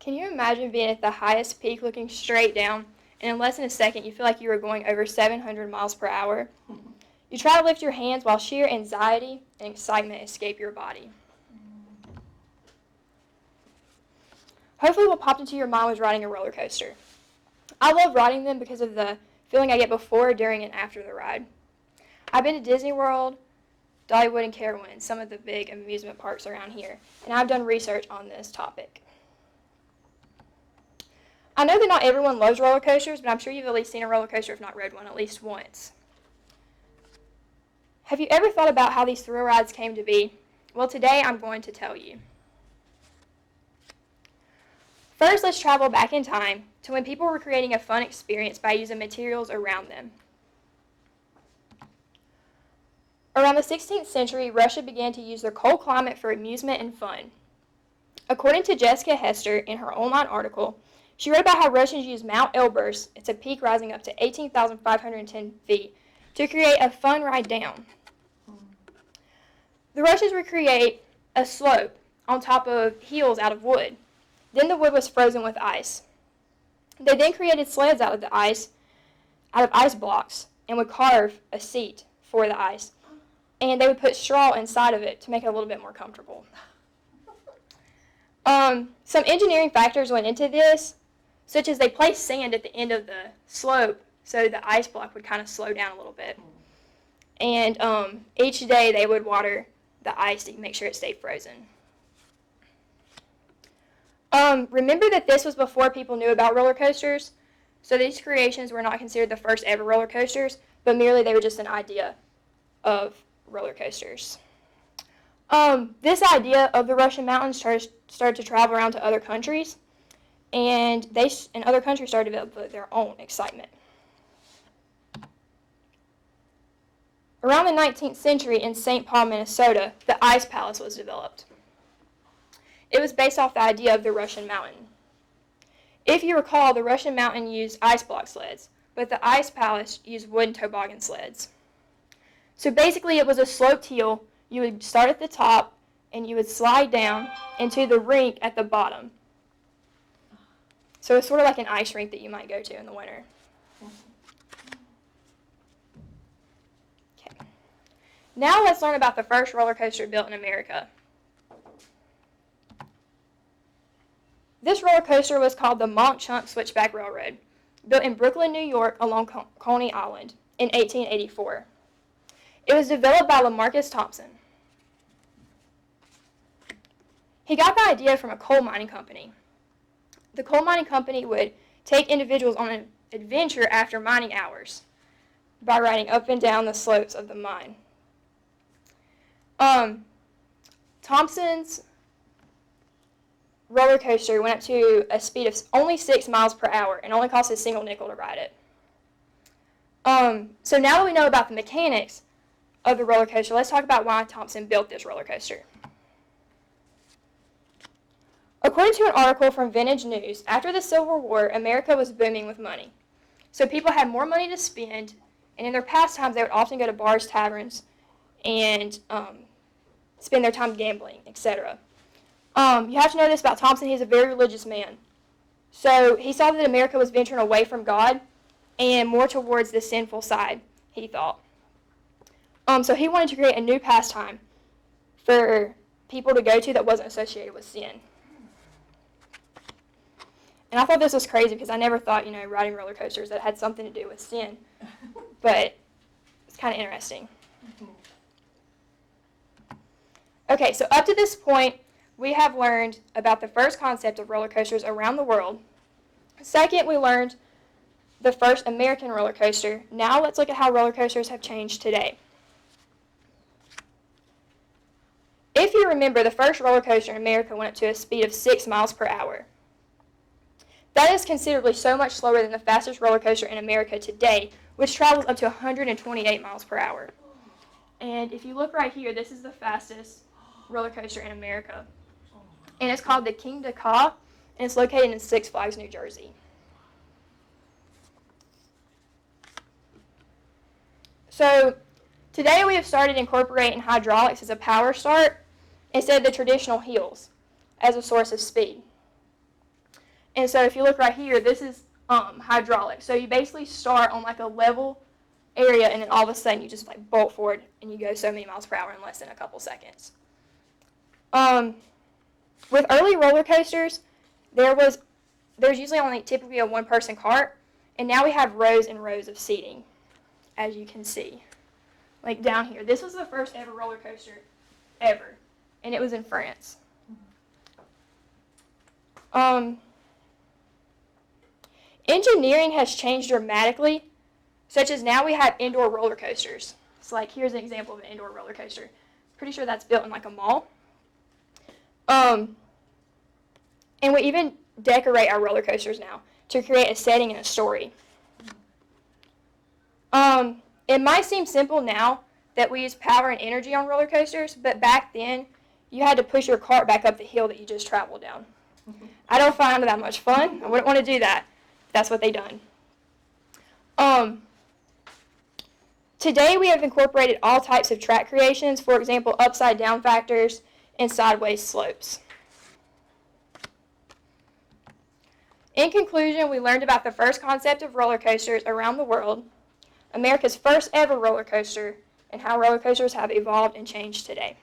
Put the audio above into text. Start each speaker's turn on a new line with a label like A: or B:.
A: Can you imagine being at the highest peak looking straight down, and in less than a second you feel like you are going over 700 miles per hour? You try to lift your hands while sheer anxiety and excitement escape your body. Hopefully what popped into your mind was riding a roller coaster. I love riding them because of the feeling I get before, during, and after the ride. I've been to Disney World, Dollywood, and Carowinds, some of the big amusement parks around here, and I've done research on this topic. I know that not everyone loves roller coasters, but I'm sure you've at least seen a roller coaster, if not rode one, at least once. Have you ever thought about how these thrill rides came to be? Well, today I'm going to tell you. First, let's travel back in time to when people were creating a fun experience by using materials around them. Around the 16th century, Russia began to use their cold climate for amusement and fun. According to Jessica Hester in her online article, she wrote about how Russians used Mount Elbrus, it's a peak rising up to 18,510 feet, to create a fun ride down. The Russians would create a slope on top of hills out of wood. Then the wood was frozen with ice. They then created sleds out of ice blocks, and would carve a seat for the ice. And they would put straw inside of it to make it a little bit more comfortable. Some engineering factors went into this, such as they placed sand at the end of the slope so the ice block would kind of slow down a little bit. And each day they would water the ice to make sure it stayed frozen. Remember that this was before people knew about roller coasters, so these creations were not considered the first ever roller coasters, but merely they were just an idea of roller coasters. This idea of the Russian mountains started to travel around to other countries, and other countries started to develop their own excitement. Around the 19th century in St. Paul, Minnesota, the Ice Palace was developed. It was based off the idea of the Russian mountain. If you recall, the Russian mountain used ice block sleds, but the Ice Palace used wooden toboggan sleds. So basically it was a sloped hill. You would start at the top and you would slide down into the rink at the bottom. So it's sort of like an ice rink that you might go to in the winter. Okay. Now let's learn about the first roller coaster built in America. This roller coaster was called the Monk Chunk Switchback Railroad, built in Brooklyn, New York along Coney Island in 1884. It was developed by LaMarcus Thompson. He got the idea from a coal mining company. The coal mining company would take individuals on an adventure after mining hours by riding up and down the slopes of the mine. Thompson's roller coaster went up to a speed of only 6 miles per hour and only cost a single nickel to ride it. So now that we know about the mechanics of the roller coaster, let's talk about why Thompson built this roller coaster. According to an article from Vintage News, after the Civil War, America was booming with money. So people had more money to spend, and in their pastimes, they would often go to bars, taverns, and spend their time gambling, etc. You have to know this about Thompson. He's a very religious man. So he saw that America was venturing away from God and more towards the sinful side, he thought. So he wanted to create a new pastime for people to go to that wasn't associated with sin. And I thought this was crazy because I never thought, riding roller coasters that had something to do with sin. But it's kind of interesting. Okay, so up to this point, we have learned about the first concept of roller coasters around the world. Second, we learned the first American roller coaster. Now let's look at how roller coasters have changed today. If you remember, the first roller coaster in America went up to a speed of 6 miles per hour. That is considerably so much slower than the fastest roller coaster in America today, which travels up to 128 miles per hour. And if you look right here, this is the fastest roller coaster in America. And it's called the King de Ka, and it's located in Six Flags, New Jersey. So today we have started incorporating hydraulics as a power start instead of the traditional heels as a source of speed. And so if you look right here, this is hydraulic. So you basically start on like a level area, and then all of a sudden you just like bolt forward and you go so many miles per hour in less than a couple seconds. With early roller coasters, there's usually only typically a one-person cart, and now we have rows and rows of seating, as you can see. Like down here, this was the first ever roller coaster ever, and it was in France. Engineering has changed dramatically, such as now we have indoor roller coasters. So like here's an example of an indoor roller coaster. Pretty sure that's built in like a mall. And we even decorate our roller coasters now to create a setting and a story. It might seem simple now that we use power and energy on roller coasters, but back then you had to push your cart back up the hill that you just traveled down. I don't find that much fun. I wouldn't want to do that. That's what they done. Today we have incorporated all types of track creations, for example, upside down factors and sideways slopes. In conclusion, we learned about the first concept of roller coasters around the world, America's first ever roller coaster, and how roller coasters have evolved and changed today.